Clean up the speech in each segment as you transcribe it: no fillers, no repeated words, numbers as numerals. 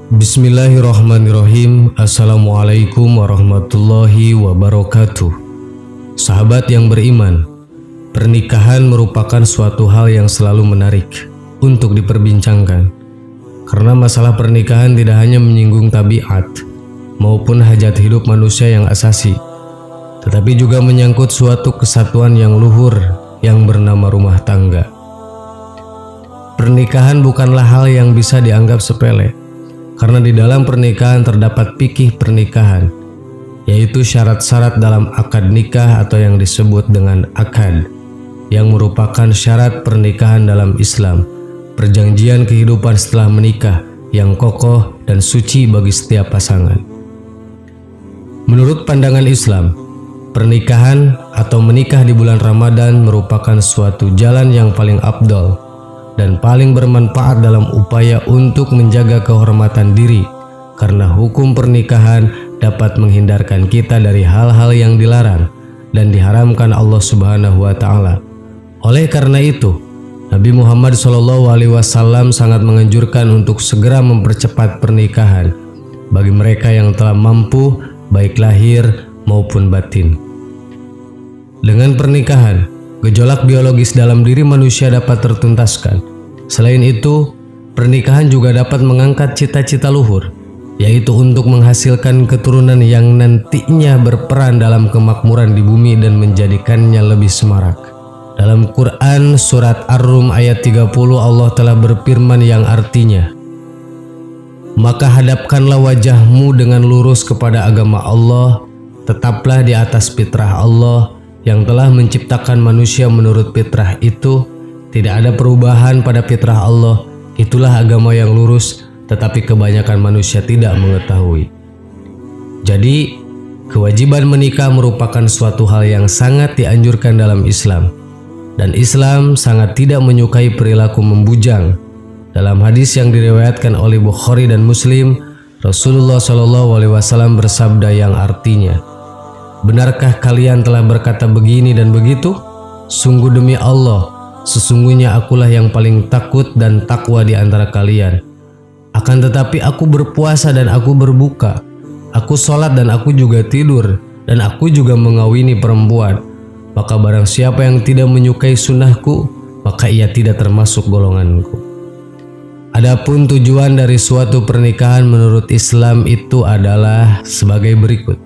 Bismillahirrahmanirrahim. Assalamualaikum warahmatullahi wabarakatuh. Sahabat yang beriman, pernikahan merupakan suatu hal yang selalu menarik untuk diperbincangkan. Karena masalah pernikahan tidak hanya menyinggung tabiat maupun hajat hidup manusia yang asasi, tetapi juga menyangkut suatu kesatuan yang luhur yang bernama rumah tangga. Pernikahan bukanlah hal yang bisa dianggap sepele, karena di dalam pernikahan terdapat fikih pernikahan, yaitu syarat-syarat dalam akad nikah atau yang disebut dengan akad, yang merupakan syarat pernikahan dalam Islam, perjanjian kehidupan setelah menikah yang kokoh dan suci bagi setiap pasangan. Menurut pandangan Islam, pernikahan atau menikah di bulan Ramadan merupakan suatu jalan yang paling afdal dan paling bermanfaat dalam upaya untuk menjaga kehormatan diri, karena hukum pernikahan dapat menghindarkan kita dari hal-hal yang dilarang dan diharamkan Allah Subhanahu wa Ta'ala. Oleh karena itu, Nabi Muhammad SAW sangat menganjurkan untuk segera mempercepat pernikahan bagi mereka yang telah mampu, baik lahir maupun batin. Dengan pernikahan, gejolak biologis dalam diri manusia dapat tertuntaskan. Selain itu, pernikahan juga dapat mengangkat cita-cita luhur, yaitu untuk menghasilkan keturunan yang nantinya berperan dalam kemakmuran di bumi dan menjadikannya lebih semarak. Dalam Quran surat Ar-Rum ayat 30, Allah telah berfirman yang artinya, "Maka hadapkanlah wajahmu dengan lurus kepada agama Allah, tetaplah di atas fitrah Allah yang telah menciptakan manusia menurut fitrah itu. Tidak ada perubahan pada fitrah Allah, itulah agama yang lurus, tetapi kebanyakan manusia tidak mengetahui." Jadi, kewajiban menikah merupakan suatu hal yang sangat dianjurkan dalam Islam, dan Islam sangat tidak menyukai perilaku membujang. Dalam hadis yang diriwayatkan oleh Bukhari dan Muslim, Rasulullah SAW bersabda yang artinya, "Benarkah kalian telah berkata begini dan begitu? Sungguh demi Allah, sesungguhnya akulah yang paling takut dan takwa di antara kalian. Akan tetapi aku berpuasa dan aku berbuka, aku sholat dan aku juga tidur, dan aku juga mengawini perempuan. Maka barang siapa yang tidak menyukai sunnahku, maka ia tidak termasuk golonganku." Adapun tujuan dari suatu pernikahan menurut Islam itu adalah sebagai berikut.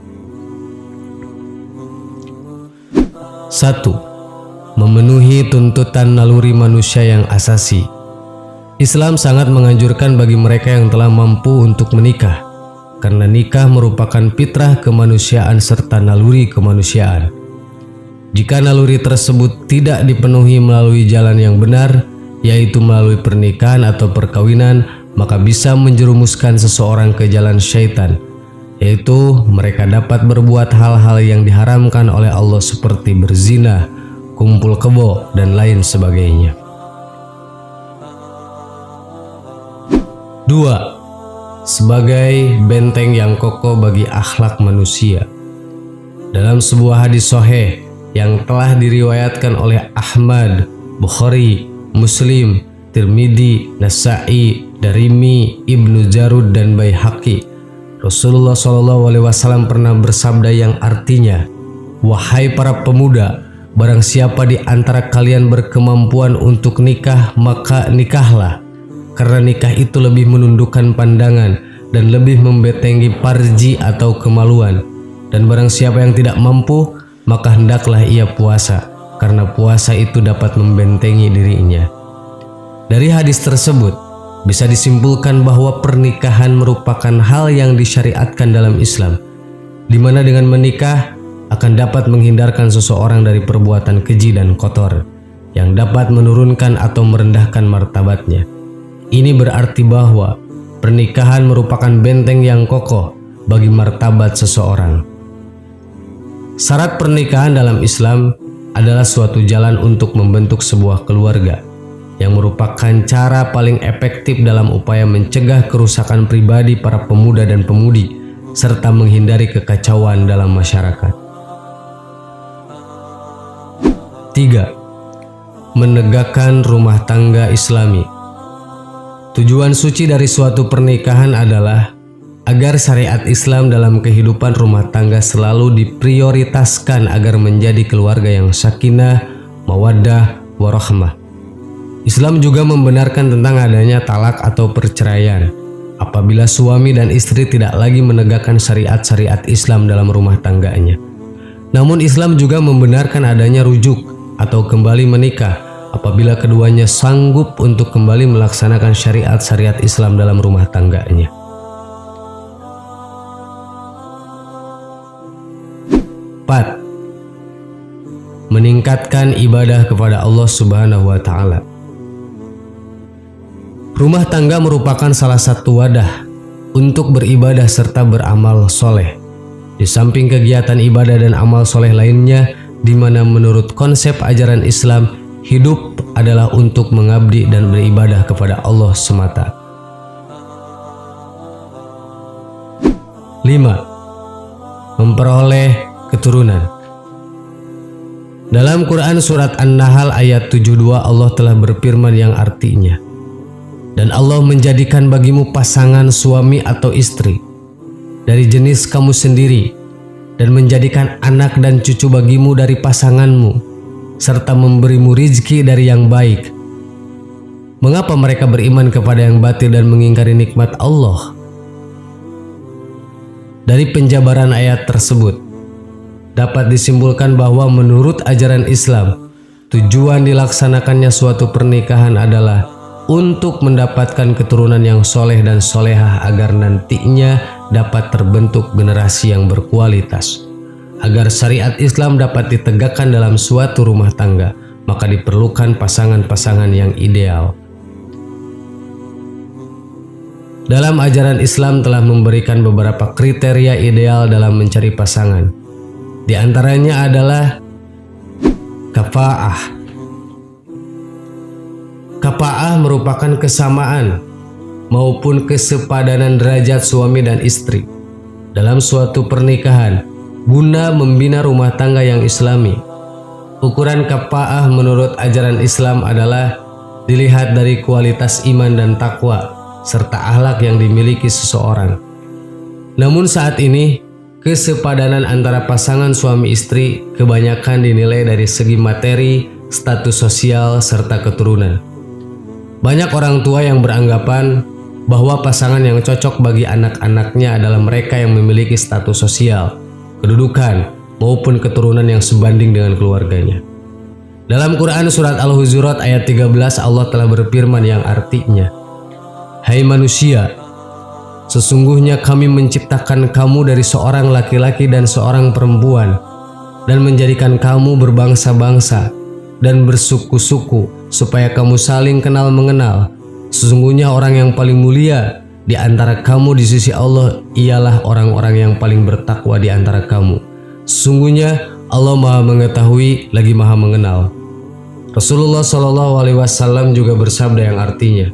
1. Memenuhi tuntutan naluri manusia yang asasi. Islam sangat menganjurkan bagi mereka yang telah mampu untuk menikah, karena nikah merupakan fitrah kemanusiaan serta naluri kemanusiaan. Jika naluri tersebut tidak dipenuhi melalui jalan yang benar, yaitu melalui pernikahan atau perkawinan, maka bisa menjerumuskan seseorang ke jalan syaitan, yaitu mereka dapat berbuat hal-hal yang diharamkan oleh Allah seperti berzina, kumpul kebo, dan lain sebagainya. 2. Sebagai benteng yang kokoh bagi akhlak manusia. Dalam sebuah hadis sahih yang telah diriwayatkan oleh Ahmad, Bukhari, Muslim, Tirmidzi, Nasa'i, Darimi, Ibnu Jarud, dan Baihaqi, Rasulullah SAW pernah bersabda yang artinya, "Wahai para pemuda, barang siapa di antara kalian berkemampuan untuk nikah, maka nikahlah, karena nikah itu lebih menundukkan pandangan dan lebih membentengi parji atau kemaluan. Dan barang siapa yang tidak mampu, maka hendaklah ia puasa, karena puasa itu dapat membentengi dirinya." Dari hadis tersebut bisa disimpulkan bahwa pernikahan merupakan hal yang disyariatkan dalam Islam, di mana dengan menikah akan dapat menghindarkan seseorang dari perbuatan keji dan kotor yang dapat menurunkan atau merendahkan martabatnya. Ini berarti bahwa pernikahan merupakan benteng yang kokoh bagi martabat seseorang. Syarat pernikahan dalam Islam adalah suatu jalan untuk membentuk sebuah keluarga, yang merupakan cara paling efektif dalam upaya mencegah kerusakan pribadi para pemuda dan pemudi, serta menghindari kekacauan dalam masyarakat. 3. Menegakkan rumah tangga Islami. Tujuan suci dari suatu pernikahan adalah agar syariat Islam dalam kehidupan rumah tangga selalu diprioritaskan agar menjadi keluarga yang sakinah, mawaddah, warahmah. Islam juga membenarkan tentang adanya talak atau perceraian apabila suami dan istri tidak lagi menegakkan syariat-syariat Islam dalam rumah tangganya. Namun Islam juga membenarkan adanya rujuk atau kembali menikah apabila keduanya sanggup untuk kembali melaksanakan syariat-syariat Islam dalam rumah tangganya. 4. Meningkatkan ibadah kepada Allah Subhanahu wa Ta'ala. Rumah tangga merupakan salah satu wadah untuk beribadah serta beramal soleh. Di samping kegiatan ibadah dan amal soleh lainnya, di mana menurut konsep ajaran Islam, hidup adalah untuk mengabdi dan beribadah kepada Allah semata. 5. Memperoleh keturunan. Dalam Quran surat An-Nahl ayat 72 Allah telah berfirman yang artinya, "Dan Allah menjadikan bagimu pasangan suami atau istri dari jenis kamu sendiri dan menjadikan anak dan cucu bagimu dari pasanganmu serta memberimu rizki dari yang baik." Mengapa mereka beriman kepada yang batil dan mengingkari nikmat Allah? Dari penjabaran ayat tersebut dapat disimpulkan bahwa menurut ajaran Islam, tujuan dilaksanakannya suatu pernikahan adalah untuk mendapatkan keturunan yang soleh dan solehah agar nantinya dapat terbentuk generasi yang berkualitas. Agar syariat Islam dapat ditegakkan dalam suatu rumah tangga, maka diperlukan pasangan-pasangan yang ideal. Dalam ajaran Islam telah memberikan beberapa kriteria ideal dalam mencari pasangan. Di antaranya adalah kafa'ah. Kafa'ah merupakan kesamaan maupun kesepadanan derajat suami dan istri dalam suatu pernikahan guna membina rumah tangga yang islami. Ukuran kafa'ah menurut ajaran Islam adalah dilihat dari kualitas iman dan takwa serta akhlak yang dimiliki seseorang. Namun saat ini, kesepadanan antara pasangan suami istri kebanyakan dinilai dari segi materi, status sosial, serta keturunan. Banyak orang tua yang beranggapan bahwa pasangan yang cocok bagi anak-anaknya adalah mereka yang memiliki status sosial, kedudukan, maupun keturunan yang sebanding dengan keluarganya. Dalam Quran surat Al-Hujurat ayat 13 Allah telah berfirman yang artinya, "Hai manusia, sesungguhnya kami menciptakan kamu dari seorang laki-laki dan seorang perempuan dan menjadikan kamu berbangsa-bangsa dan bersuku-suku supaya kamu saling kenal mengenal. Sesungguhnya orang yang paling mulia di antara kamu di sisi Allah ialah orang-orang yang paling bertakwa di antara kamu. Sesungguhnya Allah Maha Mengetahui lagi Maha Mengenal." Rasulullah SAW juga bersabda yang artinya,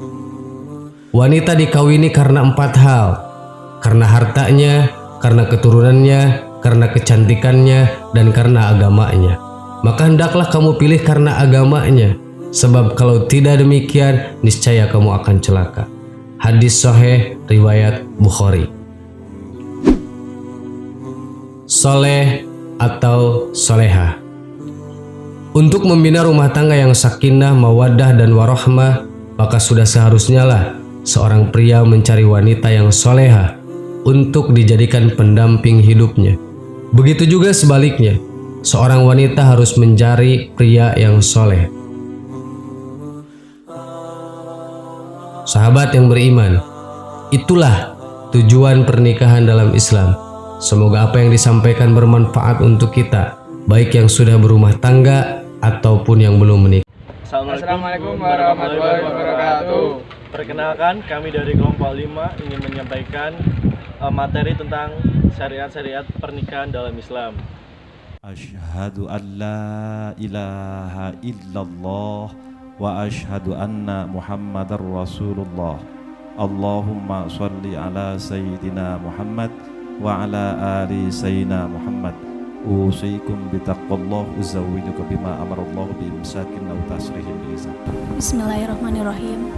"Wanita dikawini karena 4 hal, karena hartanya, karena keturunannya, karena kecantikannya, dan karena agamanya. Maka hendaklah kamu pilih karena agamanya, sebab kalau tidak demikian, niscaya kamu akan celaka." Hadis sahih riwayat Bukhari. Soleh atau soleha. Untuk membina rumah tangga yang sakinah, mawaddah, dan warahmah, maka sudah seharusnya lah seorang pria mencari wanita yang soleha untuk dijadikan pendamping hidupnya. Begitu juga sebaliknya, seorang wanita harus mencari pria yang soleh. Sahabat yang beriman, itulah tujuan pernikahan dalam Islam. Semoga apa yang disampaikan bermanfaat untuk kita, baik yang sudah berumah tangga ataupun yang belum menikah. Assalamualaikum warahmatullahi wabarakatuh. Perkenalkan, kami dari kelompok 5 ingin menyampaikan materi tentang syariat-syariat pernikahan dalam Islam. Asyhadu an la ilaha illallah wa asyhadu anna Muhammadar Rasulullah. Allahumma sholli ala sayyidina Muhammad wa ala ali sayyidina Muhammad. Usikum bitaqwallah uzawwiduka bima amarallahu bi imsakin aw tasrihim bi ihsan. Bismillahirrahmanirrahim.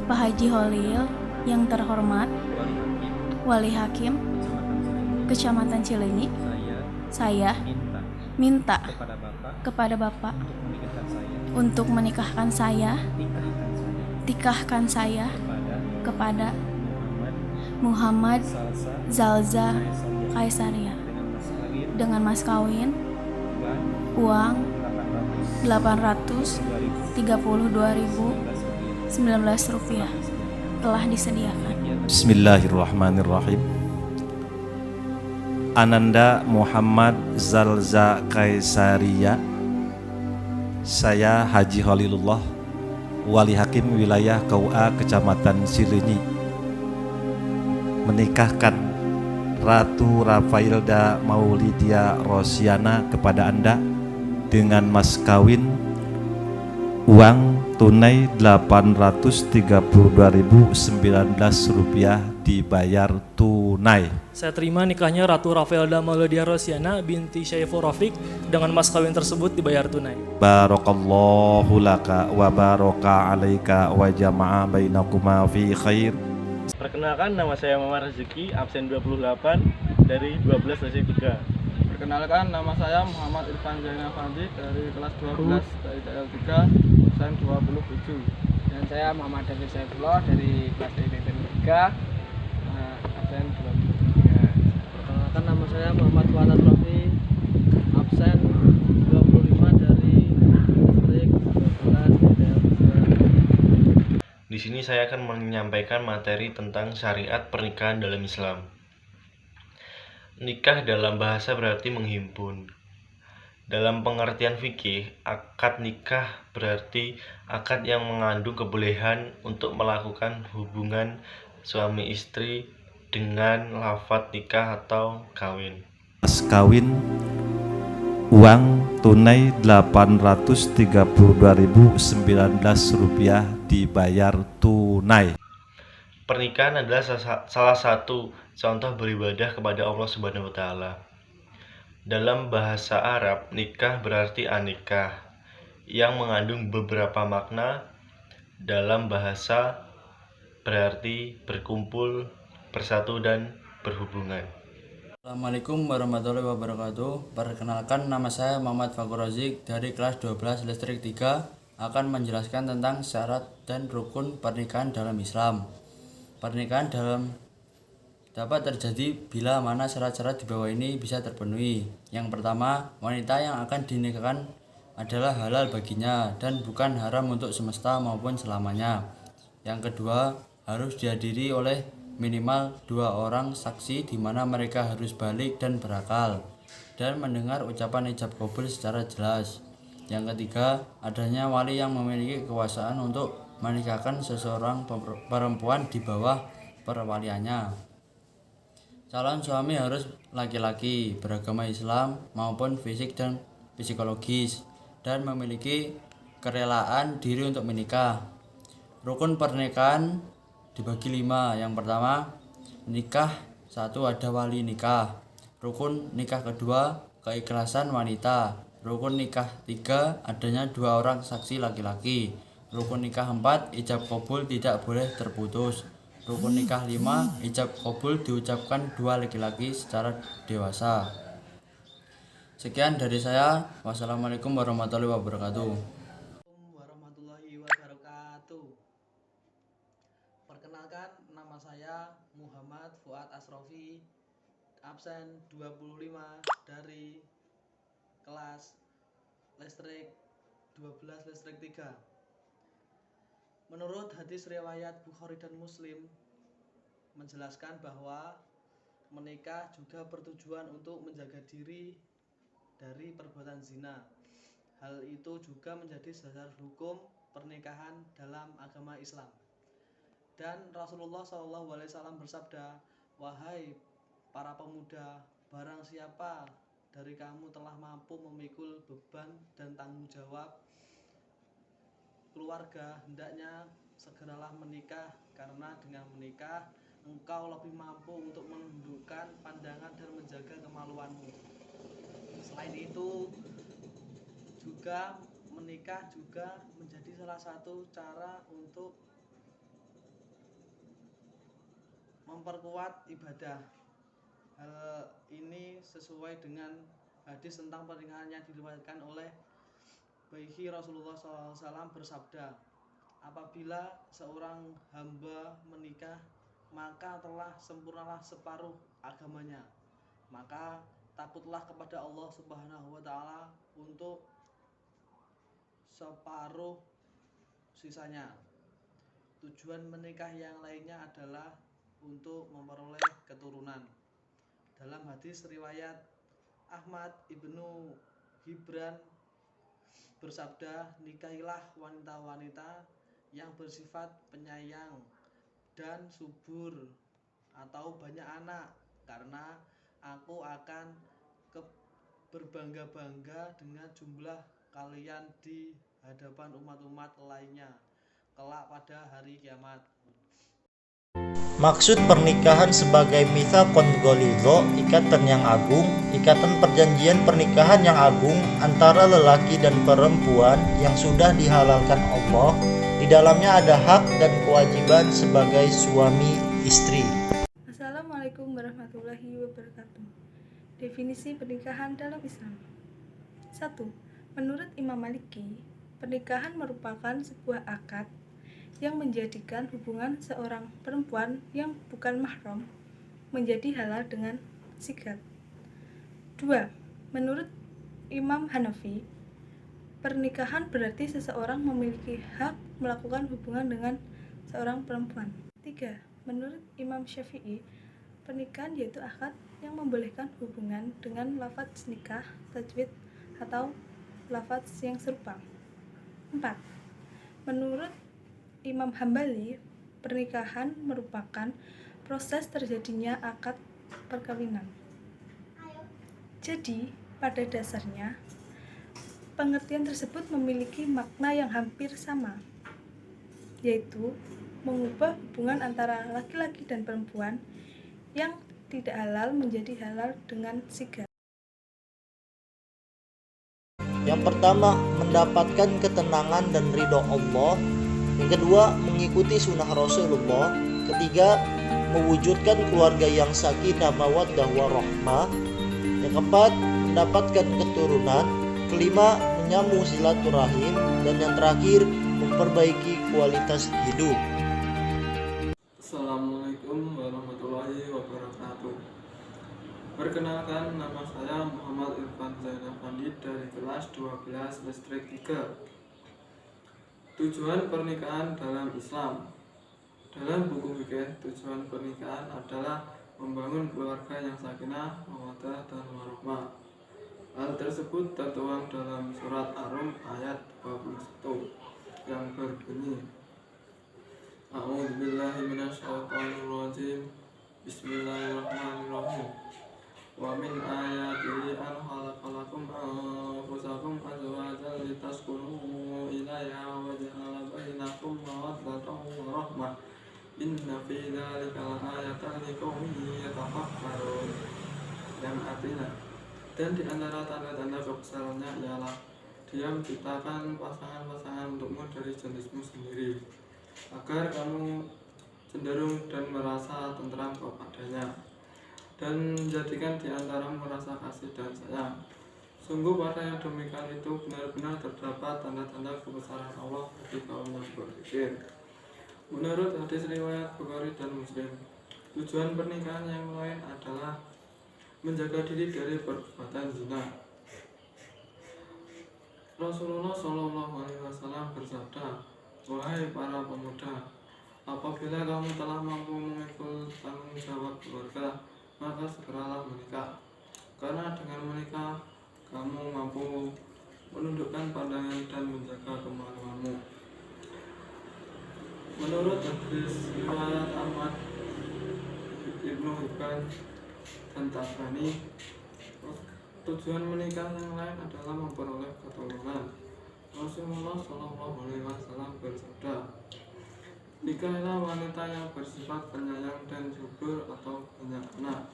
Pak Haji Holil yang terhormat, Wali Hakim Kecamatan Cileunyi, saya minta kepada Bapak untuk menikahkan saya kepada Muhammad Zalza Kaisaria dengan mas kawin uang 832.019 rupiah telah disediakan. Bismillahirrahmanirrahim. Ananda Muhammad Zalza Kaisaria. Saya Haji Holilullah, Wali Hakim Wilayah KUA Kecamatan Cileunyi, menikahkan Ratu Rafailda Maulidia Rosiana kepada Anda dengan mas kawin uang tunai 832.019 rupiah dibayar tunai. Saya terima nikahnya Ratu Rafailda Maulidia Rosiana binti Syaiful Rafiq dengan mas kawin tersebut dibayar tunai. Barakallahu laka wa baraka alaika wa jama'a bainakuma fi khair. Perkenalkan, nama saya Muhammad Rezeki, absen 28 dari 12 sesi 3. Perkenalkan, nama saya Muhammad Irfan Zainal Fandi dari kelas 12 dari TL 3 absen 27. Dan saya Muhammad David Saifullah dari kelas DPP 3 absen 23. Perkenalkan, nama saya Muhammad Fuad Asrofi, absen 25 dari distrik 12 DPL 3. Di sini saya akan menyampaikan materi tentang syariat pernikahan dalam Islam. Nikah dalam bahasa berarti menghimpun. Dalam pengertian fikih, akad nikah berarti akad yang mengandung kebolehan untuk melakukan hubungan suami istri dengan lafadz nikah atau kawin. Mas kawin uang tunai 832.019 rupiah dibayar tunai. Pernikahan adalah salah satu contoh beribadah kepada Allah Subhanahu wa taala. Dalam bahasa Arab, nikah berarti anikah yang mengandung beberapa makna. Dalam bahasa berarti berkumpul, bersatu dan berhubungan. Assalamualaikum warahmatullahi wabarakatuh. Perkenalkan, nama saya Muhammad Fakur Razik dari kelas 12 listrik 3 akan menjelaskan tentang syarat dan rukun pernikahan dalam Islam. Pernikahan dapat terjadi bila mana syarat-syarat di bawah ini bisa terpenuhi. Yang pertama, wanita yang akan dinikahkan adalah halal baginya dan bukan haram untuk semesta maupun selamanya. Yang kedua, harus dihadiri oleh minimal 2 orang saksi di mana mereka harus balik dan berakal dan mendengar ucapan ijab kabul secara jelas. Yang ketiga, adanya wali yang memiliki kekuasaan untuk menikahkan seseorang perempuan di bawah perwaliannya. Calon suami harus laki-laki, beragama Islam maupun fisik dan psikologis, dan memiliki kerelaan diri untuk menikah. Rukun pernikahan dibagi 5. Yang pertama, nikah 1 ada wali nikah. Rukun nikah kedua, keikhlasan wanita. Rukun nikah 3, adanya 2 orang saksi laki-laki. Rukun nikah 4, ijab kabul tidak boleh terputus. Rukun nikah 5, ijab kabul diucapkan 2 laki-laki secara dewasa. Sekian dari saya. Wassalamualaikum warahmatullahi wabarakatuh. Warahmatullahi wabarakatuh. Perkenalkan, nama saya Muhammad Fuad Asrofi, absen 25 dari kelas listrik 12 listrik 3. Menurut hadis riwayat Bukhari dan Muslim menjelaskan bahwa menikah juga bertujuan untuk menjaga diri dari perbuatan zina. Hal itu juga menjadi dasar hukum pernikahan dalam agama Islam. Dan Rasulullah SAW bersabda, "Wahai para pemuda, barang siapa dari kamu telah mampu memikul beban dan tanggung jawab keluarga, hendaknya segeralah menikah, karena dengan menikah engkau lebih mampu untuk menundukkan pandangan dan menjaga kemaluanmu." Selain itu juga menikah juga menjadi salah satu cara untuk memperkuat ibadah. Hal ini sesuai dengan hadis tentang pernikahan yang diriwayatkan oleh Baihi. Rasulullah SAW bersabda, apabila seorang hamba menikah, maka telah sempurnalah separuh agamanya. Maka takutlah kepada Allah Subhanahu wa Ta'ala untuk separuh sisanya. Tujuan menikah yang lainnya adalah untuk memperoleh keturunan. Dalam hadis riwayat Ahmad Ibnu Hibran bersabda, nikahilah wanita-wanita yang bersifat penyayang dan subur atau banyak anak, karena aku akan berbangga-bangga dengan jumlah kalian di hadapan umat-umat lainnya kelak pada hari kiamat. Maksud pernikahan sebagai mitsaqon ghalidha, ikatan yang agung, ikatan perjanjian pernikahan yang agung antara lelaki dan perempuan yang sudah dihalalkan Allah. Di dalamnya ada hak dan kewajiban sebagai suami istri. Assalamualaikum warahmatullahi wabarakatuh. Definisi pernikahan dalam Islam. 1. Menurut Imam Maliki, pernikahan merupakan sebuah akad yang menjadikan hubungan seorang perempuan yang bukan mahram menjadi halal dengan sigat. 2. Menurut Imam Hanafi, pernikahan berarti seseorang memiliki hak melakukan hubungan dengan seorang perempuan. 3. Menurut Imam Syafi'i, pernikahan yaitu akad yang membolehkan hubungan dengan lafaz nikah, tajwid, atau lafaz yang serupa. 4. Menurut Imam Hambali, pernikahan merupakan proses terjadinya akad perkawinan. Jadi, pada dasarnya, pengertian tersebut memiliki makna yang hampir sama, yaitu mengubah hubungan antara laki-laki dan perempuan yang tidak halal menjadi halal dengan sigat. Yang pertama, mendapatkan ketenangan dan ridho Allah. Yang kedua, mengikuti sunnah Rasulullah. Ketiga, mewujudkan keluarga yang sakinah mawaddah warahmah. Yang keempat, mendapatkan keturunan. Kelima, menyambung silaturahim. Dan yang terakhir, memperbaiki kualitas hidup. Assalamualaikum warahmatullahi wabarakatuh. Perkenalkan, nama saya Muhammad Irfan Zainal Fandi dari kelas 12 listrik 3. Tujuan pernikahan dalam Islam. Dalam buku fikih, tujuan pernikahan adalah membangun keluarga yang sakinah, mawaddah, dan warahmah. Hal tersebut tertuang dalam surat Ar-Rum ayat 21 yang berbunyi, A'udzubillahi minasyaitonirrajim. Bismillahirrahmanirrahim. Wa min ayatihi an khalaqalakum anfusakum azwajan litaskunu ilaiha wa ja'ala bainakum mawaddatan wa rahmah. Inna fi dzalika laayatan liqaumin yatafakkarun. Yang artinya, dan di antara tanda-tanda kebesarannya ialah Dia menciptakan pasangan-pasangan untukmu dari jenismu sendiri, agar kamu cenderung dan merasa tentram kepadanya, dan jadikan di antaramu rasa kasih dan sayang. Sungguh pada yang demikian itu benar-benar terdapat tanda-tanda kebesaran Allah bagi kaum yang berpikir. Menurut hadis riwayat Bukhari dan Muslim, tujuan pernikahan yang lain adalah menjaga diri dari perbuatan zina. Rasulullah SAW bersabda, wahai para pemuda, apabila kamu telah mampu memikul tanggung jawab keluarga, maka segeralah menikah. Karena dengan menikah, kamu mampu menundukkan pandangan dan menjaga kemaluanmu. Menurut hadis riwayat Ahmad Ibnu Hibban dan Tabrani, tujuan menikah yang lain adalah memperoleh keturunan. Rasulullah SAW bersabda, nikahilah wanita yang bersifat penyayang dan subur atau banyak anak.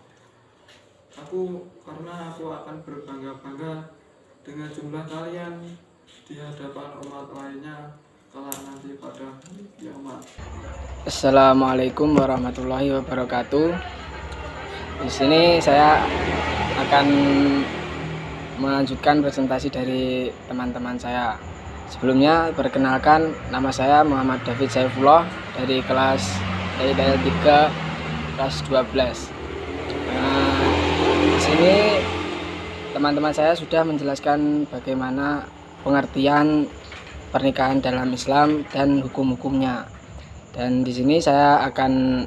Karena aku akan berbangga-bangga dengan jumlah kalian di hadapan umat lainnya kelak nanti pada hari kiamat. Assalamualaikum warahmatullahi wabarakatuh. Di sini saya akan melanjutkan presentasi dari teman-teman saya. Sebelumnya perkenalkan, nama saya Muhammad David Saifullah dari kelas DIL 3 kelas 12. Di sini teman-teman saya sudah menjelaskan bagaimana pengertian pernikahan dalam Islam dan hukum-hukumnya. Dan di sini saya akan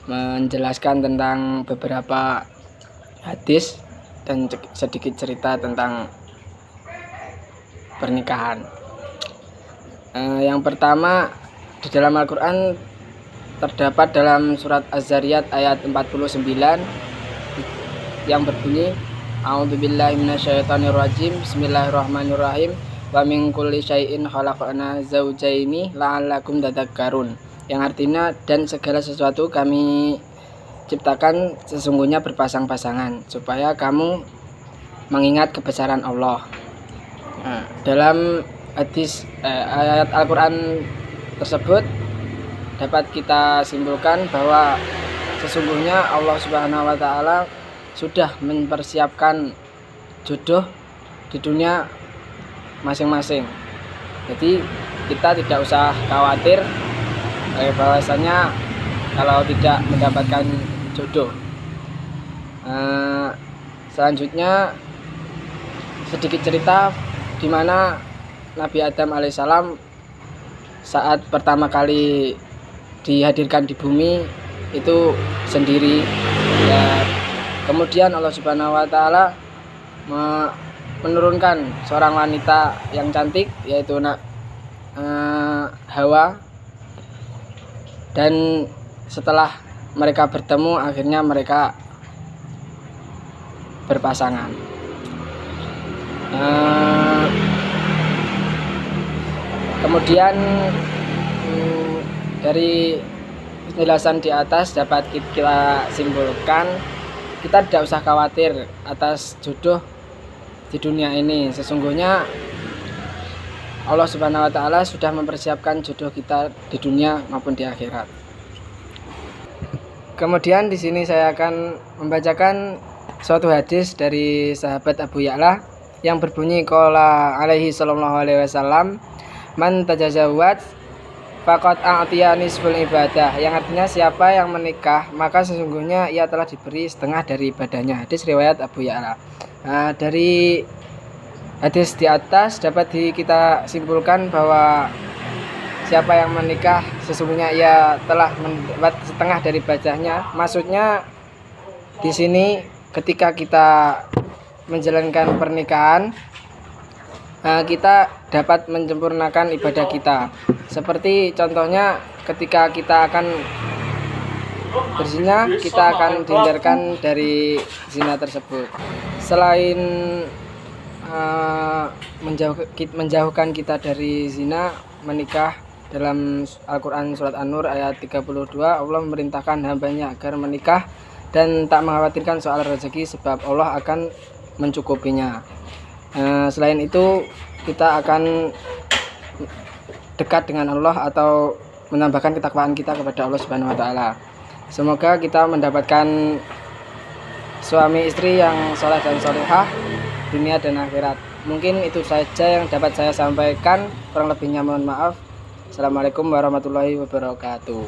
menjelaskan tentang beberapa hadis dan sedikit cerita tentang pernikahan. Yang pertama, di dalam Al-Quran terdapat dalam surat Az-Zariyat ayat 49 yang berbunyi, A'udzubillahi minasyaitonirrajim, Bismillahirrahmanirrahim, wa min kulli syai'in khalaqna zawjaini la'allakum tadhakkarun. Yang artinya, dan segala sesuatu kami ciptakan sesungguhnya berpasang-pasangan supaya kamu mengingat kebesaran Allah. Nah, dalam hadis ayat Al-Quran tersebut dapat kita simpulkan bahwa sesungguhnya Allah Subhanahu wa Ta'ala sudah mempersiapkan jodoh di dunia masing-masing. Jadi kita tidak usah khawatir bahwasanya kalau tidak mendapatkan jodoh. Selanjutnya sedikit cerita di mana Nabi Adam alaihissalam saat pertama kali dihadirkan di bumi itu sendiri. Ya, kemudian Allah Subhanahu wa Ta'ala menurunkan seorang wanita yang cantik, yaitu Hawa. Dan setelah mereka bertemu, akhirnya mereka berpasangan. Kemudian dari penjelasan di atas dapat kita simpulkan, kita tidak usah khawatir atas jodoh di dunia ini. Sesungguhnya Allah Subhanahu wa Ta'ala sudah mempersiapkan jodoh kita di dunia maupun di akhirat. Kemudian di sini saya akan membacakan suatu hadis dari sahabat Abu Ya'la yang berbunyi, qala alaihi sallallahu alaihi wasallam, man tajazawwaj faqad a'tiya nisful ibadah. Yang artinya, siapa yang menikah maka sesungguhnya ia telah diberi setengah dari ibadahnya. Hadis riwayat Abu Ya'la. Dari hadis di atas dapat kita simpulkan bahwa siapa yang menikah sesungguhnya ia telah mendapat setengah dari ibadahnya. Maksudnya di sini ketika kita menjalankan pernikahan, kita dapat menyempurnakan ibadah kita. Seperti contohnya ketika kita akan berzina, kita akan dihindarkan dari zina tersebut. Selain menjauhkan kita dari zina, menikah, dalam Al-Quran surat An-Nur ayat 32 Allah memerintahkan hambanya agar menikah dan tak mengkhawatirkan soal rezeki sebab Allah akan mencukupinya. Selain itu, kita akan dekat dengan Allah atau menambahkan ketakwaan kita kepada Allah Subhanahu wa Ta'ala. Semoga kita mendapatkan suami istri yang soleh dan solehah dunia dan akhirat. Mungkin itu saja yang dapat saya sampaikan, kurang lebihnya mohon maaf. Assalamualaikum warahmatullahi wabarakatuh.